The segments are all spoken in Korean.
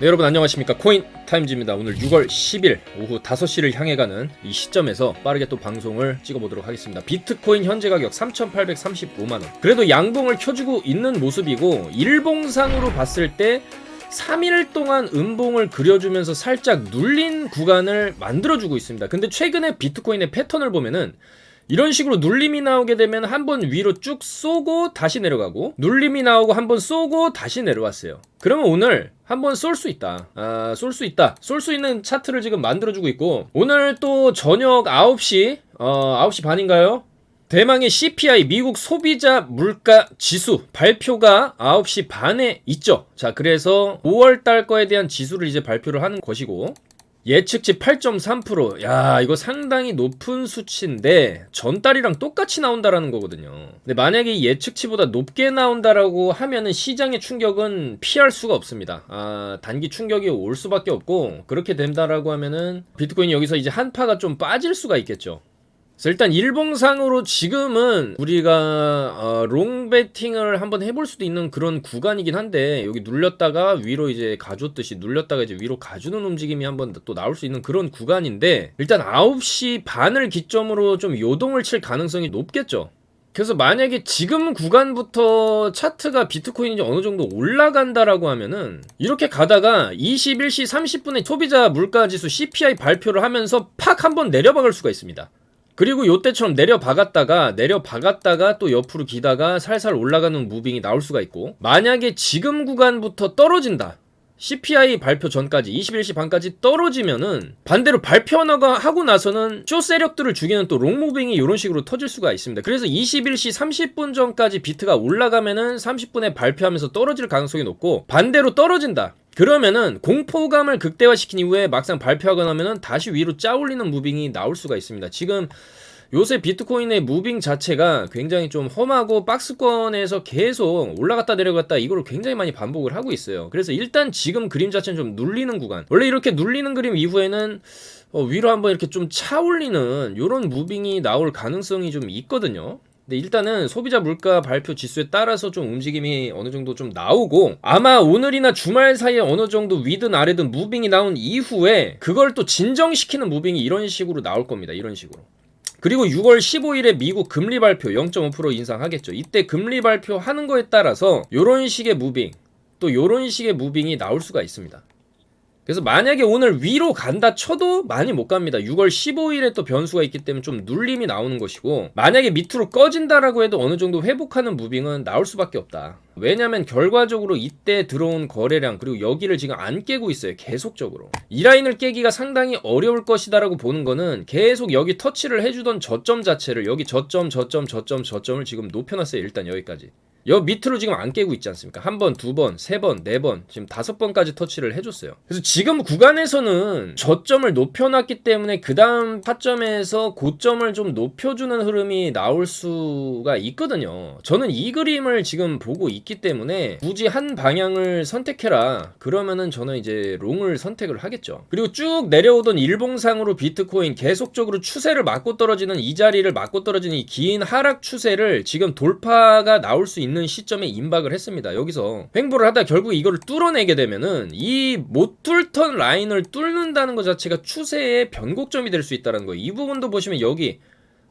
네, 여러분 안녕하십니까. 코인 타임즈입니다. 오늘 6월 10일 오후 5시를 향해 가는 이 시점에서 빠르게 또 방송을 찍어보도록 하겠습니다. 비트코인 현재 가격 3,835만원. 그래도 양봉을 켜주고 있는 모습이고, 일봉상으로 봤을 때 3일 동안 음봉을 그려주면서 살짝 눌린 구간을 만들어주고 있습니다. 근데 최근에 비트코인의 패턴을 보면은 이런 식으로 눌림이 나오게 되면 한번 위로 쭉 쏘고 다시 내려가고, 눌림이 나오고 한번 쏘고 다시 내려왔어요. 그러면 오늘 한번 쏠 수 있다. 쏠 수 있는 차트를 지금 만들어주고 있고, 오늘 또 저녁 9시 9시 반인가요? 대망의 CPI 미국 소비자 물가 지수 발표가 9시 반에 있죠. 자, 그래서 5월달 거에 대한 지수를 이제 발표를 하는 것이고, 예측치 8.3%. 야, 이거 상당히 높은 수치인데 전달이랑 똑같이 나온다라는 거거든요. 근데 만약에 이 예측치보다 높게 나온다라고 하면은 시장의 충격은 피할 수가 없습니다. 단기 충격이 올 수밖에 없고, 그렇게 된다라고 하면은 비트코인이 여기서 이제 한파가 좀 빠질 수가 있겠죠. 그래서 일단 일봉상으로 지금은 우리가 롱 베팅을 한번 해볼 수도 있는 그런 구간이긴 한데, 여기 눌렸다가 위로 이제 가줬듯이 눌렸다가 이제 위로 가주는 움직임이 한번 또 나올 수 있는 그런 구간인데, 일단 9시 반을 기점으로 좀 요동을 칠 가능성이 높겠죠. 그래서 만약에 지금 구간부터 차트가 비트코인이 이제 어느 정도 올라간다라고 하면은, 이렇게 가다가 21시 30분에 소비자 물가지수 CPI 발표를 하면서 팍 한번 내려박을 수가 있습니다. 그리고 요때처럼 내려박았다가 또 옆으로 기다가 살살 올라가는 무빙이 나올 수가 있고, 만약에 지금 구간부터 떨어진다, CPI 발표 전까지 21시 반까지 떨어지면은 반대로 발표하고 나서는 쇼 세력들을 죽이는 또 롱무빙이 이런 식으로 터질 수가 있습니다. 그래서 21시 30분 전까지 비트가 올라가면은 30분에 발표하면서 떨어질 가능성이 높고, 반대로 떨어진다 그러면은 공포감을 극대화시킨 이후에 막상 발표하고 나면은 다시 위로 짜올리는 무빙이 나올 수가 있습니다. 지금 요새 비트코인의 무빙 자체가 굉장히 좀 험하고 박스권에서 계속 올라갔다 내려갔다 이거를 굉장히 많이 반복을 하고 있어요. 그래서 일단 지금 그림 자체는 좀 눌리는 구간, 원래 이렇게 눌리는 그림 이후에는 위로 한번 이렇게 좀 차올리는 요런 무빙이 나올 가능성이 좀 있거든요. 근데 일단은 소비자 물가 발표 지수에 따라서 좀 움직임이 어느 정도 좀 나오고, 아마 오늘이나 주말 사이에 어느 정도 위든 아래든 무빙이 나온 이후에 그걸 또 진정시키는 무빙이 이런 식으로 나올 겁니다. 이런 식으로. 그리고 6월 15일에 미국 금리 발표 0.5% 인상하겠죠. 이때 금리 발표하는 거에 따라서 요런 식의 무빙, 또 요런 식의 무빙이 나올 수가 있습니다. 그래서 만약에 오늘 위로 간다 쳐도 많이 못 갑니다. 6월 15일에 또 변수가 있기 때문에 좀 눌림이 나오는 것이고, 만약에 밑으로 꺼진다라고 해도 어느 정도 회복하는 무빙은 나올 수밖에 없다. 왜냐면 결과적으로 이때 들어온 거래량, 그리고 여기를 지금 안 깨고 있어요. 계속적으로 이 라인을 깨기가 상당히 어려울 것이다라고 보는 거는, 계속 여기 터치를 해주던 저점 자체를, 여기 저점을 지금 높여놨어요. 일단 여기까지 여 밑으로 지금 안 깨고 있지 않습니까? 한 번, 두 번, 세 번, 네 번, 지금 5번까지 터치를 해줬어요. 그래서 지금 구간에서는 저점을 높여놨기 때문에 그 다음 타점에서 고점을 좀 높여주는 흐름이 나올 수가 있거든요. 저는 이 그림을 지금 보고 있기 때문에 굳이 한 방향을 선택해라 그러면은 저는 이제 롱을 선택을 하겠죠. 그리고 쭉 내려오던 일봉상으로 비트코인 계속적으로 추세를 맞고 떨어지는, 이 자리를 맞고 떨어지는 이 긴 하락 추세를 지금 돌파가 나올 수 있는 시점에 임박을 했습니다. 여기서 횡보를 하다 결국 이거를 뚫어내게 되면은 이 못 뚫던 라인을 뚫는다는 것 자체가 추세의 변곡점이 될 수 있다는 거예요. 이 부분도 보시면 여기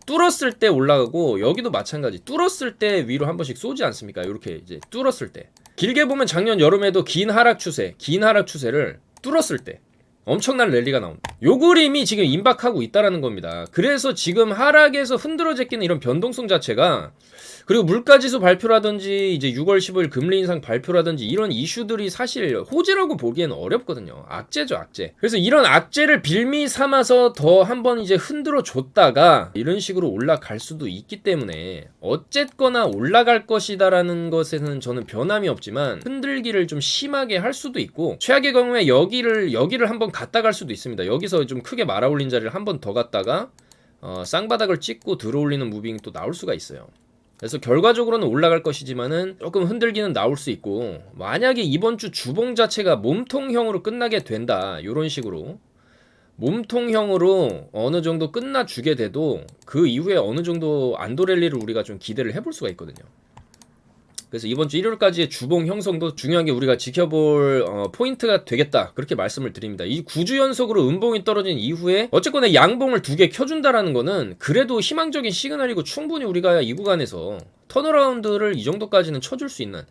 뚫었을 때 올라가고, 여기도 마찬가지 뚫었을 때 위로 한 번씩 쏘지 않습니까? 이렇게 이제 뚫었을 때, 길게 보면 작년 여름에도 긴 하락 추세를 뚫었을 때 엄청난 랠리가 나옵니다. 요 그림이 지금 임박하고 있다라는 겁니다. 그래서 지금 하락에서 흔들어 제끼는 이런 변동성 자체가, 그리고 물가지수 발표라든지 이제 6월 15일 금리 인상 발표라든지 이런 이슈들이 사실 호재라고 보기에는 어렵거든요. 악재죠, 악재. 그래서 이런 악재를 빌미 삼아서 더 한번 이제 흔들어 줬다가 이런 식으로 올라갈 수도 있기 때문에, 어쨌거나 올라갈 것이다라는 것에는 저는 변함이 없지만 흔들기를 좀 심하게 할 수도 있고, 최악의 경우에 여기를 한번 갔다 갈 수도 있습니다. 여기서 좀 크게 말아 올린 자리를 한 번 더 갔다가 쌍바닥을 찍고 들어올리는 무빙이 또 나올 수가 있어요. 그래서 결과적으로는 올라갈 것이지만은 조금 흔들기는 나올 수 있고, 만약에 이번 주 주봉 자체가 몸통형으로 끝나게 된다, 이런 식으로 몸통형으로 어느 정도 끝나주게 돼도 그 이후에 어느 정도 안도랠리를 우리가 좀 기대를 해볼 수가 있거든요. 그래서 이번 주 일요일까지의 주봉 형성도 중요하게 우리가 지켜볼 포인트가 되겠다, 그렇게 말씀을 드립니다. 이 9주 연속으로 음봉이 떨어진 이후에 어쨌거나 양봉을 2개 켜준다라는 거는 그래도 희망적인 시그널이고, 충분히 우리가 이 구간에서 턴어라운드를 이 정도까지는 쳐줄 수 있는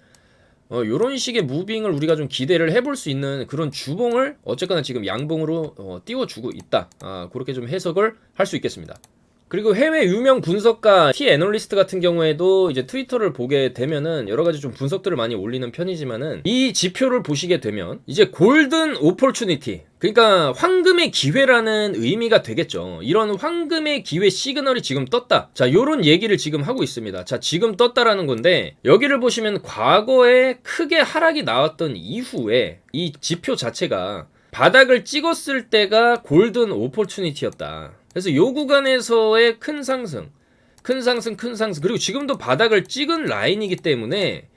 요런 식의 무빙을 우리가 좀 기대를 해볼 수 있는 그런 주봉을 어쨌거나 지금 양봉으로 띄워주고 있다, 그렇게 좀 해석을 할 수 있겠습니다. 그리고 해외 유명 분석가 T 애널리스트 같은 경우에도 이제 트위터를 보게 되면은 여러 가지 좀 분석들을 많이 올리는 편이지만은, 이 지표를 보시게 되면 이제 골든 오퍼튜니티, 그러니까 황금의 기회라는 의미가 되겠죠. 이런 황금의 기회 시그널이 지금 떴다, 자 요런 얘기를 지금 하고 있습니다. 자 지금 떴다라는 건데, 여기를 보시면 과거에 크게 하락이 나왔던 이후에 이 지표 자체가 바닥을 찍었을 때가 골든 오퍼튜니티였다. 그래서 요 구간에서의 큰 상승, 그리고 지금도 바닥을 찍은 라인이기 때문에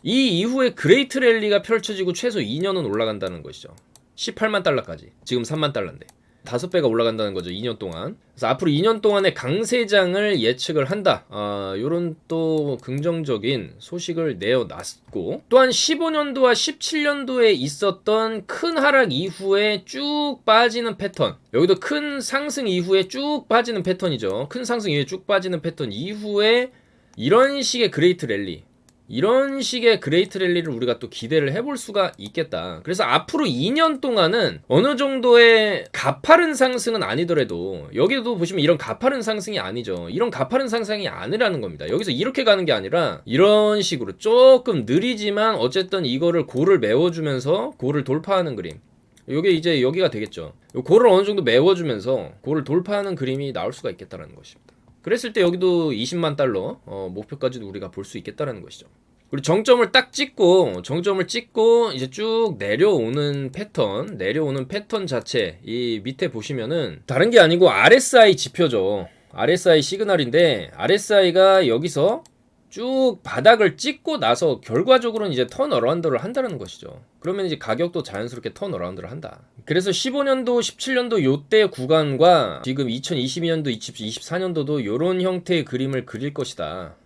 이 이후에 그레이트 랠리가 펼쳐지고 최소 2년은 올라간다는 것이죠. 18만 달러까지. 지금 3만 달러인데 5배가 올라간다는 거죠, 2년 동안. 그래서 앞으로 2년 동안의 강세장을 예측을 한다, 요런 또 긍정적인 소식을 내어놨고, 또한 15년도와 17년도에 있었던 큰 하락 이후에 쭉 빠지는 패턴, 여기도 큰 상승 이후에 쭉 빠지는 패턴이죠. 큰 상승 이후에 쭉 빠지는 패턴 이후에 이런 식의 그레이트 랠리, 이런 식의 그레이트 랠리를 우리가 또 기대를 해볼 수가 있겠다. 그래서 앞으로 2년 동안은 어느 정도의 가파른 상승은 아니더라도, 여기도 보시면 이런 가파른 상승이 아니죠. 이런 가파른 상승이 아니라는 겁니다. 여기서 이렇게 가는 게 아니라 이런 식으로 조금 느리지만 어쨌든 이거를 골을 메워주면서 골을 돌파하는 그림, 요게 이제 여기가 되겠죠. 요 골을 어느 정도 메워주면서 골을 돌파하는 그림이 나올 수가 있겠다라는 것입니다. 그랬을 때 여기도 20만 달러 목표까지도 우리가 볼 수 있겠다라는 것이죠. 그리고 정점을 딱 찍고 이제 쭉 내려오는 패턴 자체, 이 밑에 보시면은 다른 게 아니고 RSI 지표죠. RSI 시그널인데, RSI가 여기서 쭉 바닥을 찍고 나서 결과적으로는 이제 턴어라운드를 한다는 것이죠. 그러면 이제 가격도 자연스럽게 턴어라운드를 한다. 그래서 15년도, 17년도 요때 구간과 지금 2022년도, 2024년도도 요런 형태의 그림을 그릴 것이다.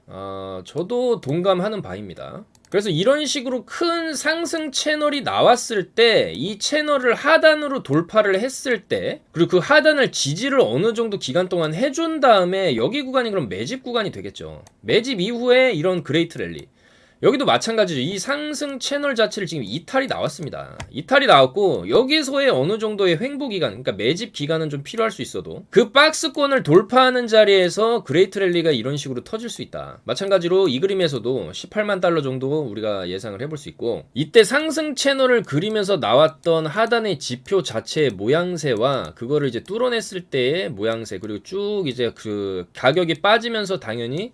저도 동감하는 바입니다. 그래서 이런 식으로 큰 상승 채널이 나왔을 때, 이 채널을 하단으로 돌파를 했을 때, 그리고 그 하단을 지지를 어느 정도 기간 동안 해준 다음에 여기 구간이 그럼 매집 구간이 되겠죠. 매집 이후에 이런 그레이트 랠리, 여기도 마찬가지죠. 이 상승 채널 자체를 지금 이탈이 나왔습니다. 이탈이 나왔고, 여기서의 어느 정도의 횡보 기간, 그러니까 매집 기간은 좀 필요할 수 있어도 그 박스권을 돌파하는 자리에서 그레이트 랠리가 이런 식으로 터질 수 있다. 마찬가지로 이 그림에서도 18만 달러 정도 우리가 예상을 해볼 수 있고, 이때 상승 채널을 그리면서 나왔던 하단의 지표 자체의 모양새와 그거를 이제 뚫어냈을 때의 모양새, 그리고 쭉 이제 그 가격이 빠지면서 당연히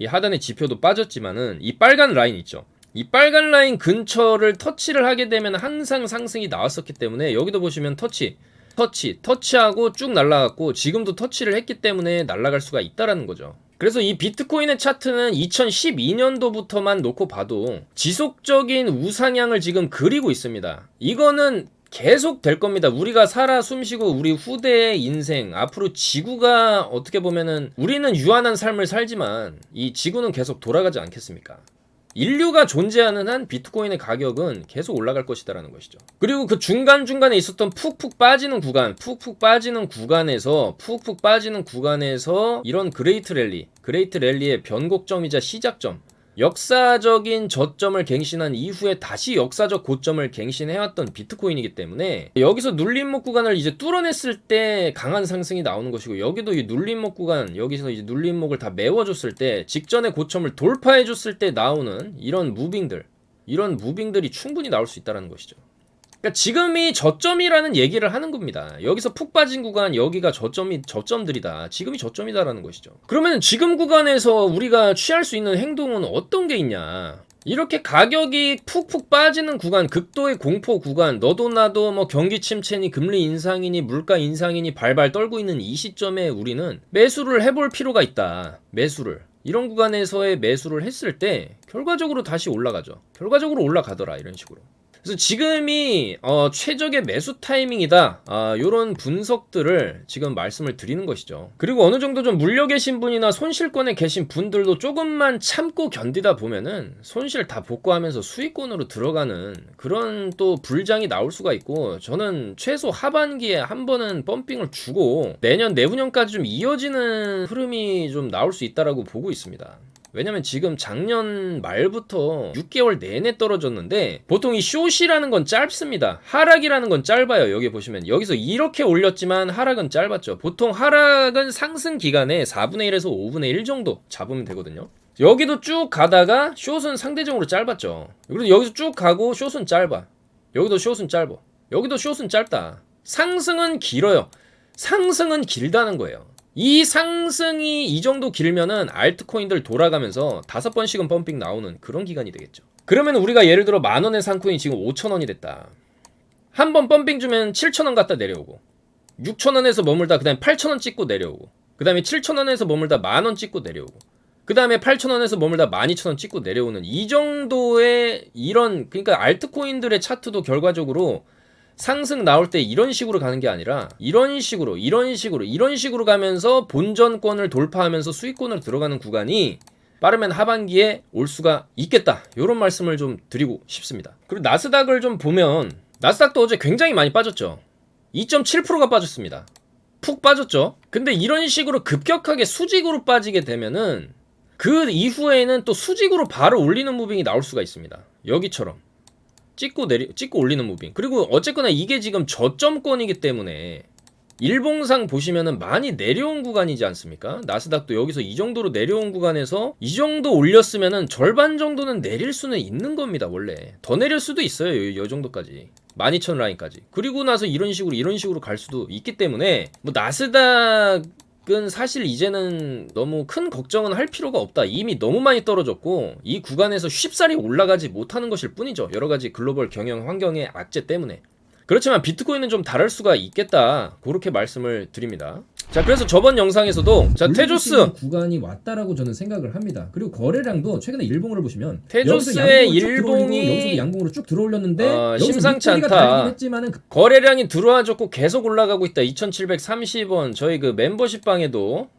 이 하단의 지표도 빠졌지만은 이 빨간 라인 있죠. 이 빨간 라인 근처를 터치를 하게 되면 항상 상승이 나왔었기 때문에, 여기도 보시면 터치하고 쭉 날아갔고, 지금도 터치를 했기 때문에 날아갈 수가 있다라는 거죠. 그래서 이 비트코인의 차트는 2012년도부터만 놓고 봐도 지속적인 우상향을 지금 그리고 있습니다. 이거는 계속 될 겁니다. 우리가 살아 숨쉬고 우리 후대의 인생, 앞으로 지구가 어떻게 보면은 우리는 유한한 삶을 살지만 이 지구는 계속 돌아가지 않겠습니까? 인류가 존재하는 한 비트코인의 가격은 계속 올라갈 것이다라는 것이죠. 그리고 그 중간중간에 있었던 푹푹 빠지는 구간에서 이런 그레이트 랠리의 변곡점이자 시작점, 역사적인 저점을 갱신한 이후에 다시 역사적 고점을 갱신해왔던 비트코인이기 때문에, 여기서 눌림목 구간을 이제 뚫어냈을 때 강한 상승이 나오는 것이고, 여기도 이 눌림목 구간, 여기서 이제 눌림목을 다 메워줬을 때, 직전의 고점을 돌파해줬을 때 나오는 이런 무빙들이 충분히 나올 수 있다는 것이죠. 그러니까 지금이 저점이라는 얘기를 하는 겁니다. 여기서 푹 빠진 구간, 여기가 저점들이다. 지금이 저점이다라는 것이죠. 그러면 지금 구간에서 우리가 취할 수 있는 행동은 어떤 게 있냐? 이렇게 가격이 푹푹 빠지는 구간, 극도의 공포 구간, 너도 나도 뭐 경기 침체니 금리 인상이니 물가 인상이니 발발 떨고 있는 이 시점에 우리는 매수를 해볼 필요가 있다. 이런 구간에서의 매수를 했을 때 결과적으로 다시 올라가죠. 결과적으로 올라가더라, 이런 식으로. 그래서 지금이 최적의 매수 타이밍이다, 요런 분석들을 지금 말씀을 드리는 것이죠. 그리고 어느 정도 좀 물려 계신 분이나 손실권에 계신 분들도 조금만 참고 견디다 보면은 손실 다 복구하면서 수익권으로 들어가는 그런 또 불장이 나올 수가 있고, 저는 최소 하반기에 한 번은 펌핑을 주고 내년 내후년까지 좀 이어지는 흐름이 좀 나올 수 있다라고 보고 있습니다. 왜냐면 지금 작년 말부터 6개월 내내 떨어졌는데, 보통 이 숏이라는 건 짧습니다. 하락이라는 건 짧아요. 여기 보시면 여기서 이렇게 올렸지만 하락은 짧았죠. 보통 하락은 상승 기간에 4분의 1에서 5분의 1 정도 잡으면 되거든요. 여기도 쭉 가다가 숏은 상대적으로 짧았죠. 그리고 여기서 쭉 가고 숏은 짧아. 여기도 숏은 짧아. 여기도 숏은 짧다. 상승은 길어요. 상승은 길다는 거예요. 이 상승이 이 정도 길면은 알트코인들 돌아가면서 5번씩은 펌핑 나오는 그런 기간이 되겠죠. 그러면 우리가 예를 들어 만원의 상코인 지금 5,000원이 됐다. 한 번 펌핑 주면 7,000원 갔다 내려오고, 6,000원에서 머물다 그 다음에 8,000원 찍고 내려오고, 그 다음에 7,000원에서 머물다 만원 찍고 내려오고, 그 다음에 8,000원에서 머물다 12,000원 찍고 내려오는 이 정도의 이런, 그러니까 알트코인들의 차트도 결과적으로 상승 나올 때 이런 식으로 가는 게 아니라 이런 식으로 가면서 본전권을 돌파하면서 수익권을 들어가는 구간이 빠르면 하반기에 올 수가 있겠다, 이런 말씀을 좀 드리고 싶습니다. 그리고 나스닥을 좀 보면, 나스닥도 어제 굉장히 많이 빠졌죠. 2.7%가 빠졌습니다. 푹 빠졌죠. 근데 이런 식으로 급격하게 수직으로 빠지게 되면은 그 이후에는 또 수직으로 바로 올리는 무빙이 나올 수가 있습니다. 여기처럼 찍고 올리는 무빙. 그리고 어쨌거나 이게 지금 저점권이기 때문에 일봉상 보시면은 많이 내려온 구간이지 않습니까? 나스닥도 여기서 이 정도로 내려온 구간에서 이 정도 올렸으면은 절반 정도는 내릴 수는 있는 겁니다. 원래 더 내릴 수도 있어요. 이 정도까지 12,000 라인까지. 그리고 나서 이런 식으로 갈 수도 있기 때문에 뭐 나스닥은 사실 이제는 너무 큰 걱정은 할 필요가 없다. 이미 너무 많이 떨어졌고 이 구간에서 쉽사리 올라가지 못하는 것일 뿐이죠. 여러가지 글로벌 경영 환경의 악재 때문에. 그렇지만 비트코인은 좀 다를 수가 있겠다, 그렇게 말씀을 드립니다. 자, 그래서 저번 영상에서도 자 테조스 구간이 왔다라고 저는 생각을 합니다. 그리고 거래량도 최근에 일봉을 보시면 테조스의 일봉이 여기서도 양봉으로 쭉 들어올렸는데 심상치 않다. 거래량이 들어와줬고 계속 올라가고 있다. 2,730원 저희 그 멤버십 방에도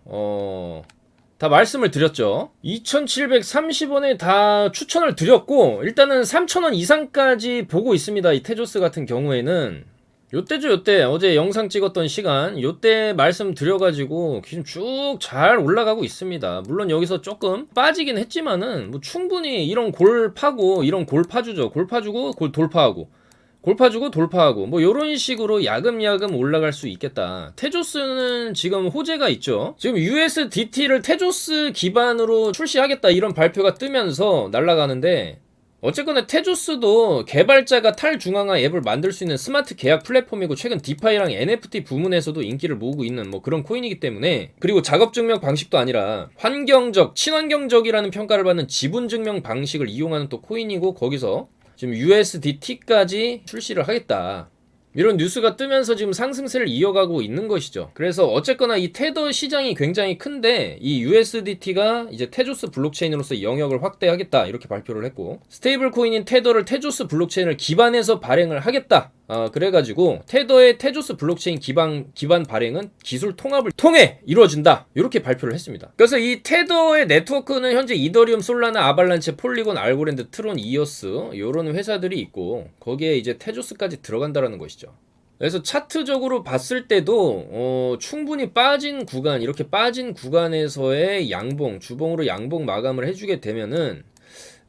다 말씀을 드렸죠. 2,730원에 다 추천을 드렸고, 일단은 3,000원 이상까지 보고 있습니다. 이 테조스 같은 경우에는 요때죠. 요때 어제 영상 찍었던 시간 요때 말씀드려가지고 지금 쭉 잘 올라가고 있습니다. 물론 여기서 조금 빠지긴 했지만은 뭐 충분히 이런 골 파고 이런 골 파주죠. 골 파주고 골 돌파하고 골 파주고 돌파하고 뭐 요런 식으로 야금야금 올라갈 수 있겠다. 테조스는 지금 호재가 있죠. 지금 USDT를 테조스 기반으로 출시하겠다 이런 발표가 뜨면서 날아가는데, 어쨌거나 테조스도 개발자가 탈중앙화 앱을 만들 수 있는 스마트 계약 플랫폼이고 최근 디파이랑 NFT 부문에서도 인기를 모으고 있는 뭐 그런 코인이기 때문에, 그리고 작업증명 방식도 아니라 환경적, 친환경적이라는 평가를 받는 지분증명 방식을 이용하는 또 코인이고, 거기서 지금 USDT까지 출시를 하겠다, 이런 뉴스가 뜨면서 지금 상승세를 이어가고 있는 것이죠. 그래서 어쨌거나 이 테더 시장이 굉장히 큰데 이 USDT가 이제 테조스 블록체인으로서 영역을 확대하겠다, 이렇게 발표를 했고, 스테이블 코인인 테더를 테조스 블록체인을 기반해서 발행을 하겠다. 그래가지고 테더의 테조스 블록체인 기반 발행은 기술 통합을 통해 이루어진다, 이렇게 발표를 했습니다. 그래서 이 테더의 네트워크는 현재 이더리움, 솔라나, 아발란체, 폴리곤, 알고랜드, 트론, 이오스 이런 회사들이 있고, 거기에 이제 테조스까지 들어간다라는 것이죠. 그래서 차트적으로 봤을 때도 충분히 빠진 구간, 이렇게 빠진 구간에서의 양봉, 주봉으로 양봉 마감을 해주게 되면은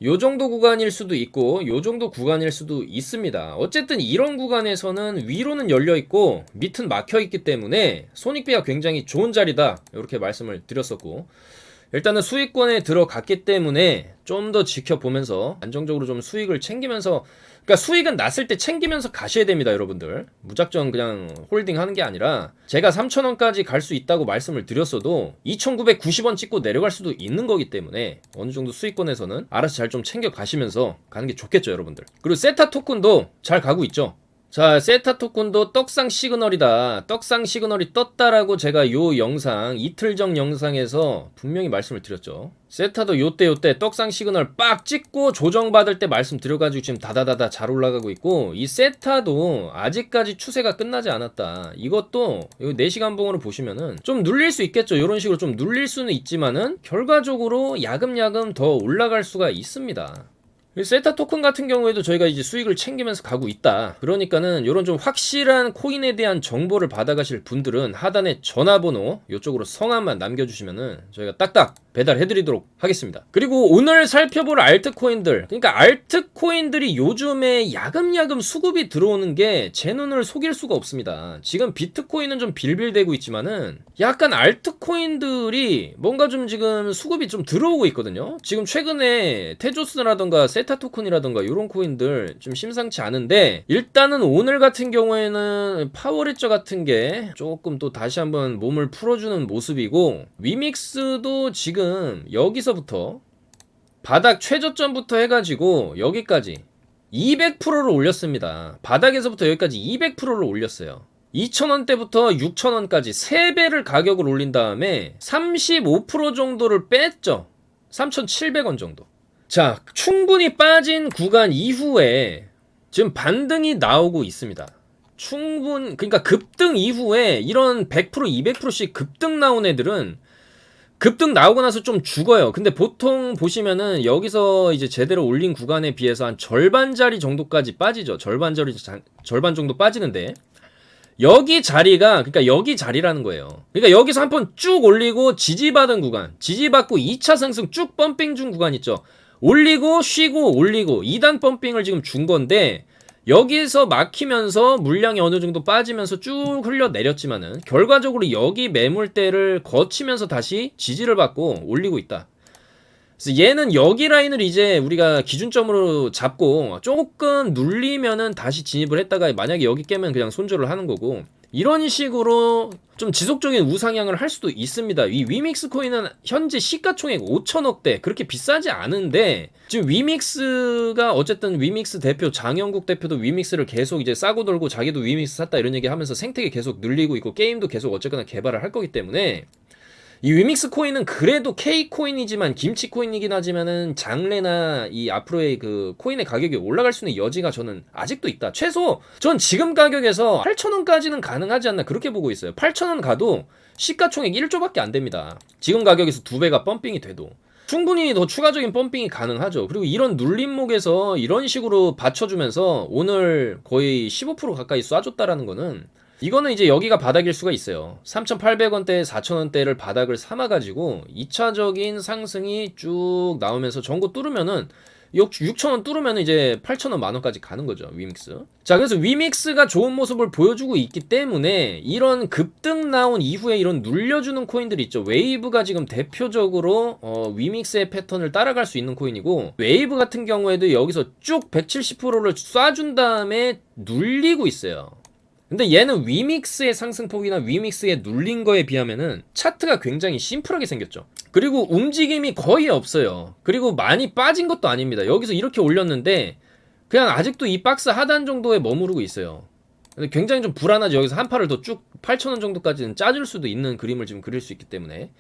요 정도 구간일 수도 있고 요 정도 구간일 수도 있습니다. 어쨌든 이런 구간에서는 위로는 열려있고 밑은 막혀있기 때문에 손익비가 굉장히 좋은 자리다, 이렇게 말씀을 드렸었고, 일단은 수익권에 들어갔기 때문에 좀 더 지켜보면서 안정적으로 좀 수익을 챙기면서, 그러니까 수익은 났을 때 챙기면서 가셔야 됩니다. 여러분들 무작정 그냥 홀딩 하는 게 아니라, 제가 3,000원까지 갈 수 있다고 말씀을 드렸어도 2,990원 찍고 내려갈 수도 있는 거기 때문에 어느 정도 수익권에서는 알아서 잘 좀 챙겨 가시면서 가는 게 좋겠죠, 여러분들. 그리고 세타 토큰도 잘 가고 있죠. 자, 세타 토큰도 떡상 시그널이다. 떡상 시그널이 떴다라고 제가 요 영상, 이틀 전 영상에서 분명히 말씀을 드렸죠. 세타도 요때 떡상 시그널 빡 찍고 조정받을 때 말씀드려가지고 지금 다다다다 잘 올라가고 있고, 이 세타도 아직까지 추세가 끝나지 않았다. 이것도 요 4시간 봉으로 보시면은 좀 눌릴 수 있겠죠. 이런 식으로 좀 눌릴 수는 있지만은 결과적으로 야금야금 더 올라갈 수가 있습니다. 세타 토큰 같은 경우에도 저희가 이제 수익을 챙기면서 가고 있다. 그러니까는 요런 좀 확실한 코인에 대한 정보를 받아가실 분들은 하단에 전화번호 요쪽으로 성함만 남겨주시면은 저희가 딱딱 배달해드리도록 하겠습니다. 그리고 오늘 살펴볼 알트코인들, 그러니까 알트코인들이 요즘에 야금야금 수급이 들어오는 게 제 눈을 속일 수가 없습니다. 지금 비트코인은 좀 빌빌대고 있지만은 약간 알트코인들이 뭔가 좀 지금 수급이 좀 들어오고 있거든요. 지금 최근에 테조스라던가 세타 토큰이라던가 이런 코인들 좀 심상치 않은데, 일단은 오늘 같은 경우에는 파워레저 같은 게 조금 또 다시 한번 몸을 풀어주는 모습이고, 위믹스도 지금 여기서부터 바닥 최저점부터 해가지고 여기까지 200%를 올렸습니다. 바닥에서부터 여기까지 200%를 올렸어요. 2,000원대부터 6,000원까지 3배를 가격을 올린 다음에 35% 정도를 뺐죠. 3,700원 정도. 자, 충분히 빠진 구간 이후에 지금 반등이 나오고 있습니다. 그러니까 급등 이후에 이런 100%, 200%씩 급등 나온 애들은 급등 나오고 나서 좀 죽어요. 근데 보통 보시면은 여기서 이제 제대로 올린 구간에 비해서 한 절반짜리 정도까지 빠지죠. 절반 정도 빠지는데, 여기 자리가, 그러니까 여기 자리라는 거예요. 그러니까 여기서 한번 쭉 올리고 지지받은 구간, 지지받고 2차 상승 쭉 펌핑 준 구간 있죠. 올리고 쉬고 올리고 2단 펌핑을 지금 준 건데, 여기서 막히면서 물량이 어느 정도 빠지면서 쭉 흘러내렸지만은 결과적으로 여기 매물대를 거치면서 다시 지지를 받고 올리고 있다. 그래서 얘는 여기 라인을 이제 우리가 기준점으로 잡고 조금 눌리면은 다시 진입을 했다가 만약에 여기 깨면 그냥 손절을 하는 거고, 이런 식으로 좀 지속적인 우상향을 할 수도 있습니다. 이 위믹스 코인은 현재 시가총액 5천억대, 그렇게 비싸지 않은데, 지금 위믹스가 어쨌든 위믹스 대표 장영국 대표도 위믹스를 계속 이제 싸고 돌고 자기도 위믹스 샀다 이런 얘기 하면서 생태계 계속 늘리고 있고 게임도 계속 어쨌거나 개발을 할 거기 때문에, 이 위믹스 코인은 그래도 K 코인이지만 김치 코인이긴 하지만은 장래나 이 앞으로의 그 코인의 가격이 올라갈 수 있는 여지가 저는 아직도 있다. 최소 전 지금 가격에서 8,000원까지는 가능하지 않나 그렇게 보고 있어요. 8,000원 가도 시가총액 1조밖에 안 됩니다. 지금 가격에서 2배가 펌핑이 돼도 충분히 더 추가적인 펌핑이 가능하죠. 그리고 이런 눌림목에서 이런 식으로 받쳐주면서 오늘 거의 15% 가까이 쏴줬다라는 거는, 이거는 이제 여기가 바닥일 수가 있어요. 3,800원대, 4,000원대를 바닥을 삼아가지고 2차적인 상승이 쭉 나오면서 전고 뚫으면은 6,000원 뚫으면 이제 8,000원, 만원까지 가는 거죠, 위믹스. 자, 그래서 위믹스가 좋은 모습을 보여주고 있기 때문에 이런 급등 나온 이후에 이런 눌려주는 코인들이 있죠. 웨이브가 지금 대표적으로 위믹스의 패턴을 따라갈 수 있는 코인이고, 웨이브 같은 경우에도 여기서 쭉 170%를 쏴준 다음에 눌리고 있어요. 근데 얘는 위믹스의 상승폭이나 위믹스의 눌린 거에 비하면은 차트가 굉장히 심플하게 생겼죠. 그리고 움직임이 거의 없어요. 그리고 많이 빠진 것도 아닙니다. 여기서 이렇게 올렸는데 그냥 아직도 이 박스 하단 정도에 머무르고 있어요. 근데 굉장히 좀 불안하죠. 여기서 한 팔을 더 쭉 8,000원 정도까지는 짜줄 수도 있는 그림을 지금 그릴 수 있기 때문에.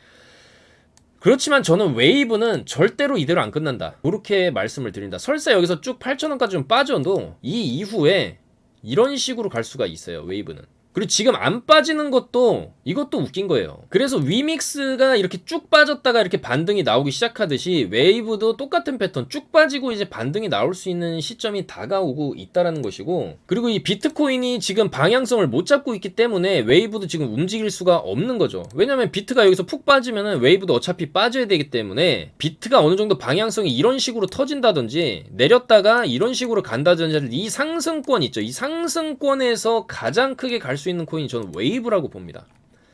그렇지만 저는 웨이브는 절대로 이대로 안 끝난다, 그렇게 말씀을 드린다. 설사 여기서 쭉 8,000원까지 좀 빠져도 이 이후에 이런 식으로 갈 수가 있어요, 웨이브는. 그리고 지금 안 빠지는 것도, 이것도 웃긴 거예요. 그래서 위믹스가 이렇게 쭉 빠졌다가 이렇게 반등이 나오기 시작하듯이 웨이브도 똑같은 패턴 쭉 빠지고 이제 반등이 나올 수 있는 시점이 다가오고 있다라는 것이고, 그리고 이 비트코인이 지금 방향성을 못 잡고 있기 때문에 웨이브도 지금 움직일 수가 없는 거죠. 왜냐면 비트가 여기서 푹 빠지면은 웨이브도 어차피 빠져야 되기 때문에, 비트가 어느 정도 방향성이 이런 식으로 터진다든지 내렸다가 이런 식으로 간다든지 이 상승권 있죠. 이 상승권에서 가장 크게 갈 수 있는 코인이 저는 웨이브라고 봅니다.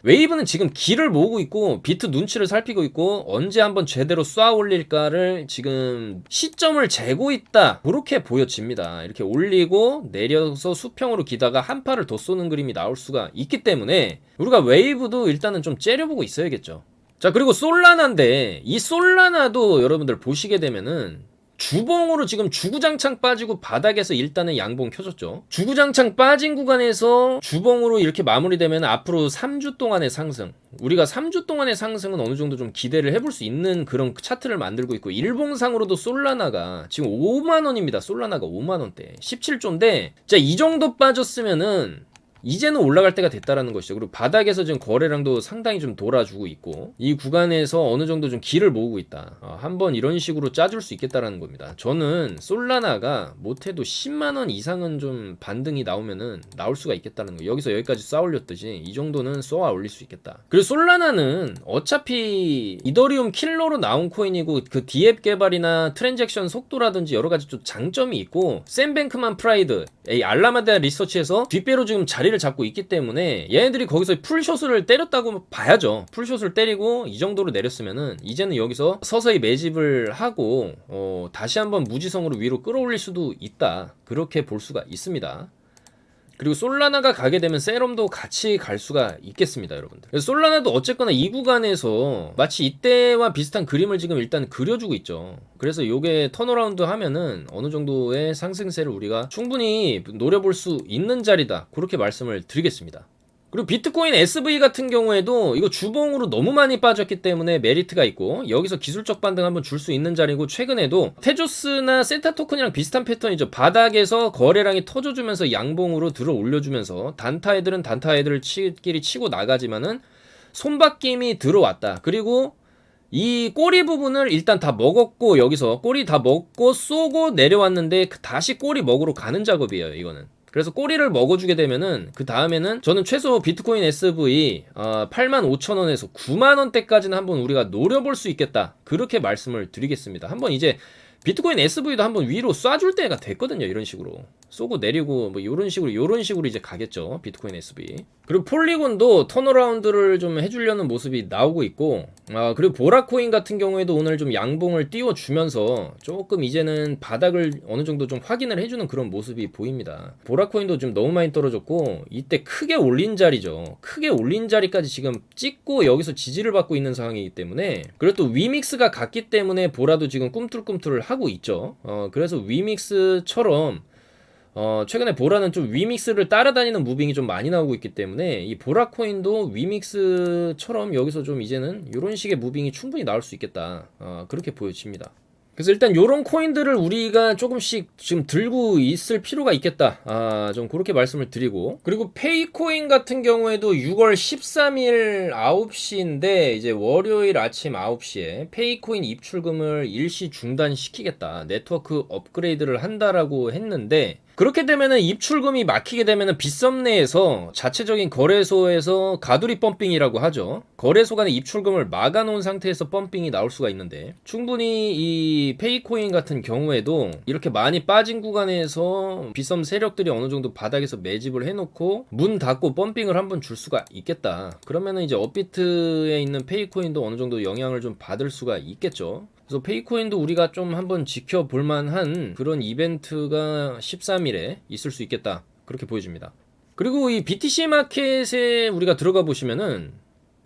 웨이브는 지금 길을 모으고 있고 비트 눈치를 살피고 있고 언제 한번 제대로 쏴 올릴까를 지금 시점을 재고 있다, 그렇게 보여집니다. 이렇게 올리고 내려서 수평으로 기다가 한 팔을 더 쏘는 그림이 나올 수가 있기 때문에 우리가 웨이브도 일단은 좀 째려보고 있어야겠죠. 자, 그리고 솔라나인데 이 솔라나도 여러분들 보시게 되면은 주봉으로 지금 주구장창 빠지고 바닥에서 일단은 양봉 켜줬죠. 주구장창 빠진 구간에서 주봉으로 이렇게 마무리되면 앞으로 3주 동안의 상승, 우리가 3주 동안의 상승은 어느 정도 좀 기대를 해볼 수 있는 그런 차트를 만들고 있고, 일봉상으로도 솔라나가 지금 5만원입니다. 솔라나가 5만원대 17조인데 자, 이 정도 빠졌으면은 이제는 올라갈 때가 됐다라는 것이죠. 그리고 바닥에서 지금 거래량도 상당히 좀 돌아주고 있고, 이 구간에서 어느 정도 좀 기를 모으고 있다. 한번 이런 식으로 짜줄 수 있겠다라는 겁니다. 저는 솔라나가 못해도 10만원 이상은 좀 반등이 나오면은 나올 수가 있겠다는 거. 여기서 여기까지 쌓아 올렸듯이 이 정도는 쏘아 올릴 수 있겠다. 그리고 솔라나는 어차피 이더리움 킬러로 나온 코인이고, 그 디앱 개발이나 트랜잭션 속도라든지 여러 가지 좀 장점이 있고, 샘 뱅크만 프라이드, 이 알라마다 리서치에서 뒷배로 지금 자리를 잡고 있기 때문에 얘네들이 거기서 풀숏을 때렸다고 봐야죠. 풀숏을 때리고 이 정도로 내렸으면은 이제는 여기서 서서히 매집을 하고 다시 한번 무지성으로 위로 끌어올릴 수도 있다. 그렇게 볼 수가 있습니다. 그리고 솔라나가 가게 되면 세럼도 같이 갈 수가 있겠습니다, 여러분들. 그래서 솔라나도 어쨌거나 이 구간에서 마치 이때와 비슷한 그림을 지금 일단 그려주고 있죠. 그래서 요게 턴어라운드 하면은 어느 정도의 상승세를 우리가 충분히 노려볼 수 있는 자리다, 그렇게 말씀을 드리겠습니다. 그리고 비트코인 SV 같은 경우에도 이거 주봉으로 너무 많이 빠졌기 때문에 메리트가 있고, 여기서 기술적 반등 한번 줄 수 있는 자리고, 최근에도 테조스나 세타 토큰이랑 비슷한 패턴이죠. 바닥에서 거래량이 터져주면서 양봉으로 들어 올려주면서 단타 애들은 단타 애들끼리 치고 나가지만은 손바뀜이 들어왔다. 그리고 이 꼬리 부분을 일단 다 먹었고, 여기서 꼬리 다 먹고 쏘고 내려왔는데 다시 꼬리 먹으러 가는 작업이에요, 이거는. 그래서 꼬리를 먹어주게 되면은 그 다음에는 저는 최소 비트코인 SV 85,000원에서 9만원대까지는 한번 우리가 노려볼 수 있겠다, 그렇게 말씀을 드리겠습니다. 한번 이제 비트코인 SV도 한번 위로 쏴줄 때가 됐거든요. 이런 식으로 쏘고 내리고 뭐 이런 식으로 이제 가겠죠, 비트코인 SV. 그리고 폴리곤도 턴어라운드를 좀 해주려는 모습이 나오고 있고, 그리고 보라코인 같은 경우에도 오늘 좀 양봉을 띄워주면서 조금 이제는 바닥을 어느 정도 좀 확인을 해주는 그런 모습이 보입니다. 보라코인도 좀 너무 많이 떨어졌고, 이때 크게 올린 자리죠. 크게 올린 자리까지 지금 찍고 여기서 지지를 받고 있는 상황이기 때문에, 그리고 또 위믹스가 갔기 때문에 보라도 지금 꿈틀꿈틀을 하고 있죠. 그래서 위믹스처럼 최근에 보라는 좀 위믹스를 따라다니는 무빙이 좀 많이 나오고 있기 때문에, 이 보라코인도 위믹스처럼 여기서 좀 이제는 이런 식의 무빙이 충분히 나올 수 있겠다, 그렇게 보여집니다. 그래서 일단 요런 코인들을 우리가 조금씩 지금 들고 있을 필요가 있겠다, 좀 그렇게 말씀을 드리고, 그리고 페이코인 같은 경우에도 6월 13일 9시인데 이제 월요일 아침 9시에 페이코인 입출금을 일시 중단시키겠다, 네트워크 업그레이드를 한다라고 했는데, 그렇게 되면은 입출금이 막히게 되면은 빗썸 내에서 자체적인 거래소에서 가두리 펌핑이라고 하죠. 거래소 간의 입출금을 막아놓은 상태에서 펌핑이 나올 수가 있는데, 충분히 이 페이코인 같은 경우에도 이렇게 많이 빠진 구간에서 빗썸 세력들이 어느 정도 바닥에서 매집을 해놓고 문 닫고 펌핑을 한번 줄 수가 있겠다. 그러면은 이제 업비트에 있는 페이코인도 어느 정도 영향을 좀 받을 수가 있겠죠. 그래서 페이코인도 우리가 좀 한번 지켜볼 만한 그런 이벤트가 13일에 있을 수 있겠다, 그렇게 보여집니다. 그리고 이 BTC 마켓에 우리가 들어가 보시면은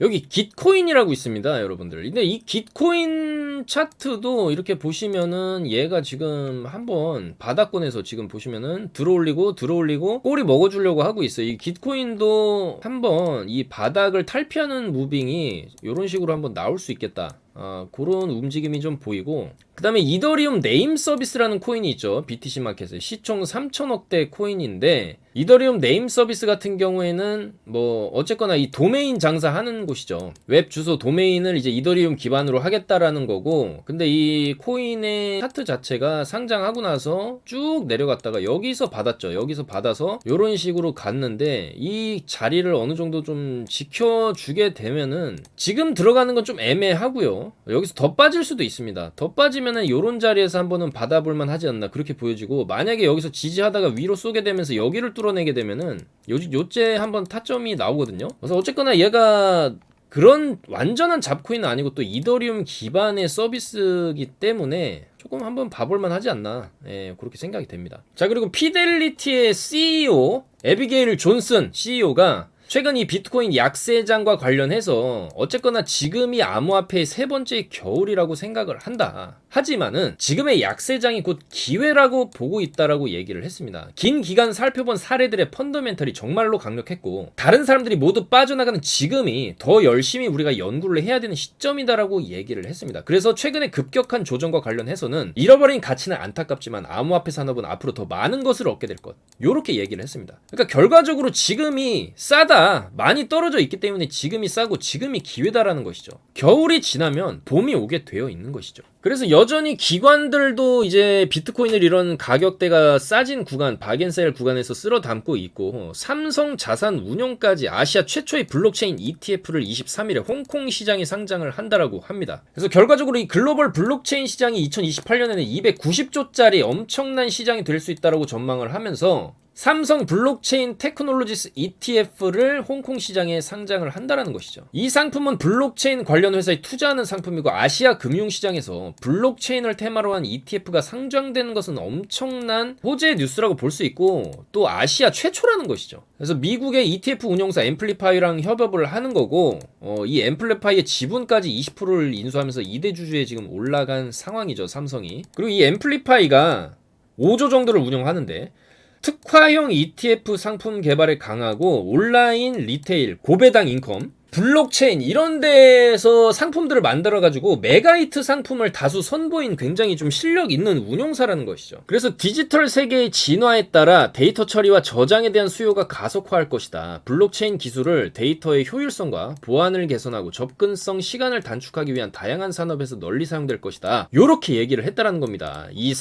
여기 깃코인이라고 있습니다, 여러분들. 근데 이 깃코인 차트도 이렇게 보시면은 얘가 지금 한번 바닥권에서 지금 보시면은 들어올리고 꼬리 먹어주려고 하고 있어요. 이 깃코인도 한번 이 바닥을 탈피하는 무빙이 이런 식으로 한번 나올 수 있겠다, 그런 움직임이 좀 보이고, 그 다음에 이더리움 네임 서비스라는 코인이 있죠. BTC 마켓에 시총 3천억대 코인인데, 이더리움 네임 서비스 같은 경우에는 뭐 어쨌거나 이 도메인 장사하는 곳이죠. 웹 주소 도메인을 이제 이더리움 기반으로 하겠다라는 거고, 근데 이 코인의 차트 자체가 상장하고 나서 쭉 내려갔다가 여기서 받았죠. 여기서 받아서 이런 식으로 갔는데, 이 자리를 어느 정도 좀 지켜주게 되면은 지금 들어가는 건 좀 애매하고요. 여기서 더 빠질 수도 있습니다. 더 빠지면은 요런 자리에서 한번은 받아볼만 하지 않나, 그렇게 보여지고, 만약에 여기서 지지하다가 위로 쏘게 되면서 여기를 뚫어내게 되면은 요째 한번 타점이 나오거든요. 그래서 어쨌거나 얘가 그런 완전한 잡코인은 아니고 또 이더리움 기반의 서비스이기 때문에 조금 한번 봐볼만 하지 않나, 그렇게 생각이 됩니다. 자, 그리고 피델리티의 CEO 에비게일 존슨 CEO가 최근 이 비트코인 약세장과 관련해서 어쨌거나 지금이 암호화폐의 세 번째 겨울이라고 생각을 한다. 하지만은 지금의 약세장이 곧 기회라고 보고 있다라고 얘기를 했습니다. 긴 기간 살펴본 사례들의 펀더멘털이 정말로 강력했고 다른 사람들이 모두 빠져나가는 지금이 더 열심히 우리가 연구를 해야 되는 시점이다라고 얘기를 했습니다. 그래서 최근에 급격한 조정과 관련해서는 잃어버린 가치는 안타깝지만 암호화폐 산업은 앞으로 더 많은 것을 얻게 될 것. 요렇게 얘기를 했습니다. 그러니까 결과적으로 지금이 싸다, 많이 떨어져 있기 때문에 지금이 싸고 지금이 기회다라는 것이죠. 겨울이 지나면 봄이 오게 되어 있는 것이죠. 그래서 여전히 기관들도 이제 비트코인을 이런 가격대가 싸진 구간, 박앤셀 구간에서 쓸어 담고 있고 삼성 자산운용까지 아시아 최초의 블록체인 ETF를 23일에 홍콩 시장에 상장을 한다라고 합니다. 그래서 결과적으로 이 글로벌 블록체인 시장이 2028년에는 290조짜리 엄청난 시장이 될 수 있다라고 전망을 하면서 삼성 블록체인 테크놀로지스 ETF를 홍콩 시장에 상장을 한다라는 것이죠. 이 상품은 블록체인 관련 회사에 투자하는 상품이고 아시아 금융시장에서 블록체인을 테마로 한 ETF가 상장되는 것은 엄청난 호재 뉴스라고 볼 수 있고 또 아시아 최초라는 것이죠. 그래서 미국의 ETF 운용사 앰플리파이랑 협업을 하는 거고 이 앰플리파이의 지분까지 20%를 인수하면서 2대 주주에 지금 올라간 상황이죠, 삼성이. 그리고 이 앰플리파이가 5조 정도를 운영하는데 특화형 ETF 상품 개발에 강하고 온라인 리테일, 고배당 인컴, 블록체인 이런 데서 상품들을 만들어가지고 메가히트 상품을 다수 선보인 굉장히 좀 실력 있는 운용사라는 것이죠. 그래서 디지털 세계의 진화에 따라 데이터 처리와 저장에 대한 수요가 가속화할 것이다. 블록체인 기술을 데이터의 효율성과 보안을 개선하고 접근성, 시간을 단축하기 위한 다양한 산업에서 널리 사용될 것이다. 요렇게 얘기를 했다라는 겁니다. 이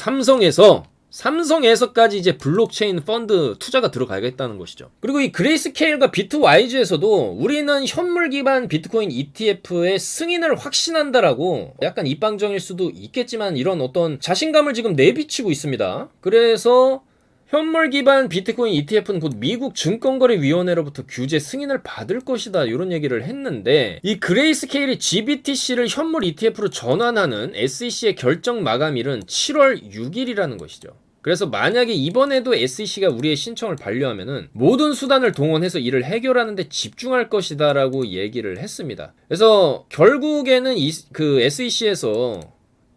삼성에서까지 이제 블록체인 펀드 투자가 들어가겠다는 것이죠. 그리고 이 그레이스케일과 비트와이즈에서도 우리는 현물 기반 비트코인 ETF의 승인을 확신한다라고 약간 입방정일 수도 있겠지만 이런 어떤 자신감을 지금 내비치고 있습니다. 그래서 현물 기반 비트코인 ETF는 곧 미국 증권거래위원회로부터 규제 승인을 받을 것이다 이런 얘기를 했는데 이 그레이스케일이 GBTC를 현물 ETF로 전환하는 SEC의 결정 마감일은 7월 6일이라는 것이죠. 그래서 만약에 이번에도 SEC가 우리의 신청을 반려하면은 모든 수단을 동원해서 이를 해결하는 데 집중할 것이다 라고 얘기를 했습니다. 그래서 결국에는 그 SEC에서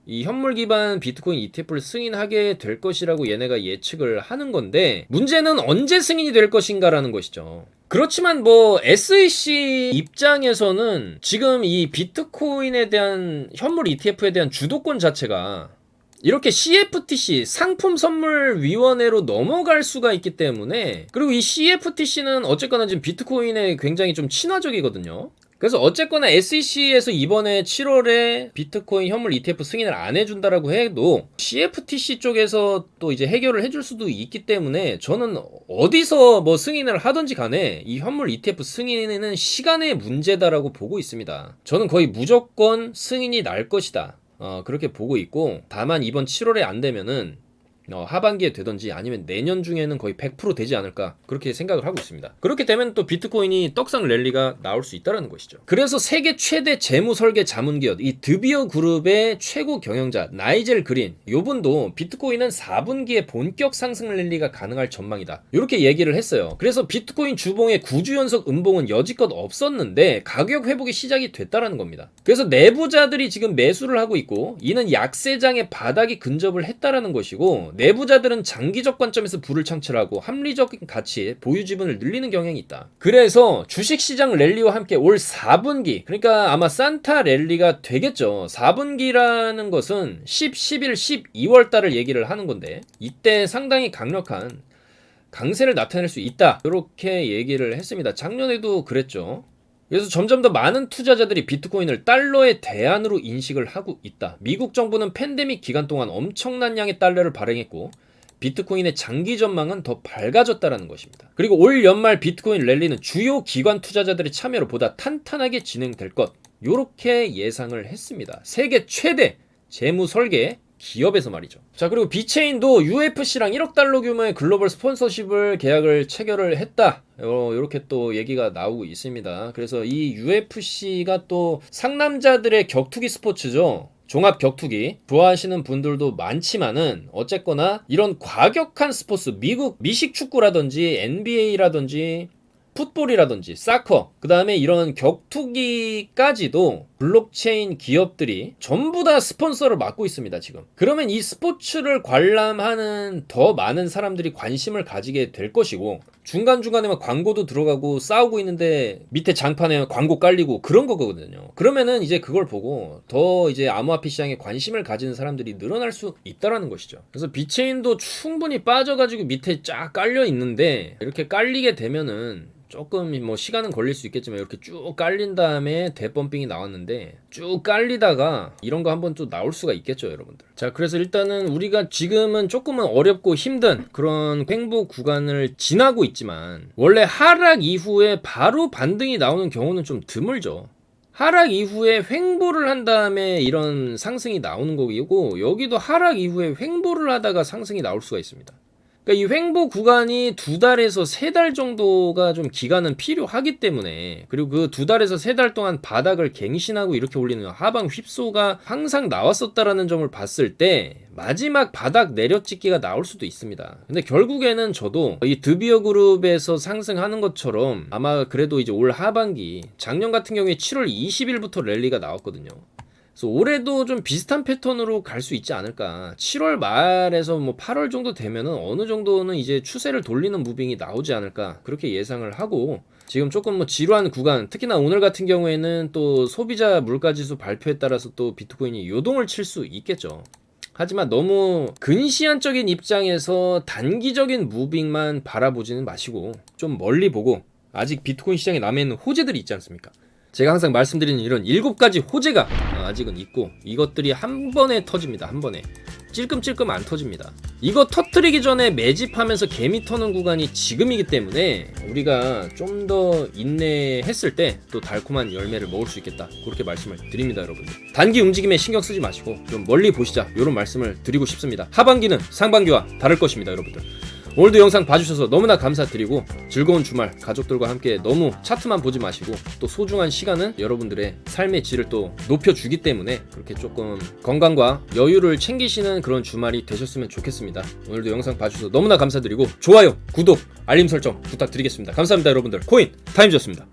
이 현물 기반 비트코인 ETF를 승인하게 될 것이라고 얘네가 예측을 하는 건데 문제는 언제 승인이 될 것인가라는 것이죠. 그렇지만 뭐 SEC 입장에서는 지금 이 비트코인에 대한 현물 ETF에 대한 주도권 자체가 이렇게 CFTC 상품선물위원회로 넘어갈 수가 있기 때문에 그리고 이 CFTC는 어쨌거나 지금 비트코인에 굉장히 좀 친화적이거든요. 그래서 어쨌거나 SEC에서 이번에 7월에 비트코인 현물 ETF 승인을 안 해준다라고 해도 CFTC 쪽에서 또 이제 해결을 해줄 수도 있기 때문에 저는 어디서 뭐 승인을 하든지 간에 이 현물 ETF 승인은 시간의 문제다라고 보고 있습니다. 저는 거의 무조건 승인이 날 것이다. 그렇게 보고 있고 다만 이번 7월에 안 되면은 하반기에 되던지 아니면 내년 중에는 거의 100% 되지 않을까 그렇게 생각을 하고 있습니다. 그렇게 되면 또 비트코인이 떡상 랠리가 나올 수 있다는 것이죠. 그래서 세계 최대 재무 설계 자문기업 이 드비어 그룹의 최고 경영자 나이젤 그린 요분도 비트코인은 4분기에 본격 상승 랠리가 가능할 전망이다 이렇게 얘기를 했어요. 그래서 비트코인 주봉의 9주 연속 음봉은 여지껏 없었는데 가격 회복이 시작이 됐다라는 겁니다. 그래서 내부자들이 지금 매수를 하고 있고 이는 약세장의 바닥이 근접을 했다라는 것이고 내부자들은 장기적 관점에서 부를 창출하고 합리적인 가치에 보유 지분을 늘리는 경향이 있다. 그래서 주식시장 랠리와 함께 올 4분기 그러니까 아마 산타 랠리가 되겠죠. 4분기라는 것은 10, 11, 12월 달을 얘기를 하는 건데 이때 상당히 강력한 강세를 나타낼 수 있다 이렇게 얘기를 했습니다. 작년에도 그랬죠. 그래서 점점 더 많은 투자자들이 비트코인을 달러의 대안으로 인식을 하고 있다. 미국 정부는 팬데믹 기간 동안 엄청난 양의 달러를 발행했고 비트코인의 장기 전망은 더 밝아졌다는 것입니다. 그리고 올 연말 비트코인 랠리는 주요 기관 투자자들의 참여로 보다 탄탄하게 진행될 것 이렇게 예상을 했습니다. 세계 최대 재무 설계 기업에서 말이죠. 자 그리고 비체인도 UFC랑 1억 달러 규모의 글로벌 스폰서십을 계약을 체결을 했다. 이렇게 또 얘기가 나오고 있습니다. 그래서 이 UFC가 또 상남자들의 격투기 스포츠죠. 종합 격투기 좋아하시는 분들도 많지만은 어쨌거나 이런 과격한 스포츠 미국 미식 축구라든지 NBA라든지 풋볼이라든지 사커, 그 다음에 이런 격투기까지도 블록체인 기업들이 전부 다 스폰서를 맡고 있습니다, 지금. 그러면 이 스포츠를 관람하는 더 많은 사람들이 관심을 가지게 될 것이고, 중간중간에 막 광고도 들어가고 싸우고 있는데 밑에 장판에 광고 깔리고 그런 거거든요. 그러면은 이제 그걸 보고 더 이제 암호화폐 시장에 관심을 가지는 사람들이 늘어날 수 있다라는 것이죠. 그래서 비체인도 충분히 빠져가지고 밑에 쫙 깔려 있는데, 이렇게 깔리게 되면은 조금 뭐 시간은 걸릴 수 있겠지만 이렇게 쭉 깔린 다음에 대펌핑이 나왔는데, 쭉 깔리다가 이런 거 한번 또 나올 수가 있겠죠, 여러분들. 자, 그래서 일단은 우리가 지금은 조금은 어렵고 힘든 그런 횡보 구간을 지나고 있지만, 원래 하락 이후에 바로 반등이 나오는 경우는 좀 드물죠. 하락 이후에 횡보를 한 다음에 이런 상승이 나오는 거고, 여기도 하락 이후에 횡보를 하다가 상승이 나올 수가 있습니다. 그러니까 이 횡보 구간이 2달에서 3달 정도가 좀 기간은 필요하기 때문에, 그리고 그 2달에서 3달 동안 바닥을 갱신하고 이렇게 올리는 하방 휩소가 항상 나왔었다라는 점을 봤을 때 마지막 바닥 내려찍기가 나올 수도 있습니다. 근데 결국에는 저도 이 드비어 그룹에서 상승하는 것처럼 아마 그래도 이제 올 하반기, 작년 같은 경우에 7월 20일부터 랠리가 나왔거든요. 그래서 올해도 좀 비슷한 패턴으로 갈 수 있지 않을까. 7월 말에서 뭐 8월 정도 되면은 어느 정도는 이제 추세를 돌리는 무빙이 나오지 않을까, 그렇게 예상을 하고, 지금 조금 뭐 지루한 구간, 특히나 오늘 같은 경우에는 또 소비자 물가지수 발표에 따라서 또 비트코인이 요동을 칠 수 있겠죠. 하지만 너무 근시안적인 입장에서 단기적인 무빙만 바라보지는 마시고 좀 멀리 보고, 아직 비트코인 시장에 남아있는 호재들이 있지 않습니까? 제가 항상 말씀드리는 이런 7가지 호재가 아직은 있고, 이것들이 한 번에 터집니다. 한 번에 찔끔찔끔 안 터집니다. 이거 터뜨리기 전에 매집하면서 개미 터는 구간이 지금이기 때문에 우리가 좀 더 인내했을 때 또 달콤한 열매를 먹을 수 있겠다, 그렇게 말씀을 드립니다. 여러분들, 단기 움직임에 신경 쓰지 마시고 좀 멀리 보시자, 이런 말씀을 드리고 싶습니다. 하반기는 상반기와 다를 것입니다. 여러분들, 오늘도 영상 봐주셔서 너무나 감사드리고, 즐거운 주말 가족들과 함께 너무 차트만 보지 마시고, 또 소중한 시간은 여러분들의 삶의 질을 또 높여주기 때문에 그렇게 조금 건강과 여유를 챙기시는 그런 주말이 되셨으면 좋겠습니다. 오늘도 영상 봐주셔서 너무나 감사드리고, 좋아요, 구독, 알림 설정 부탁드리겠습니다. 감사합니다. 여러분들, 코인 타임즈였습니다.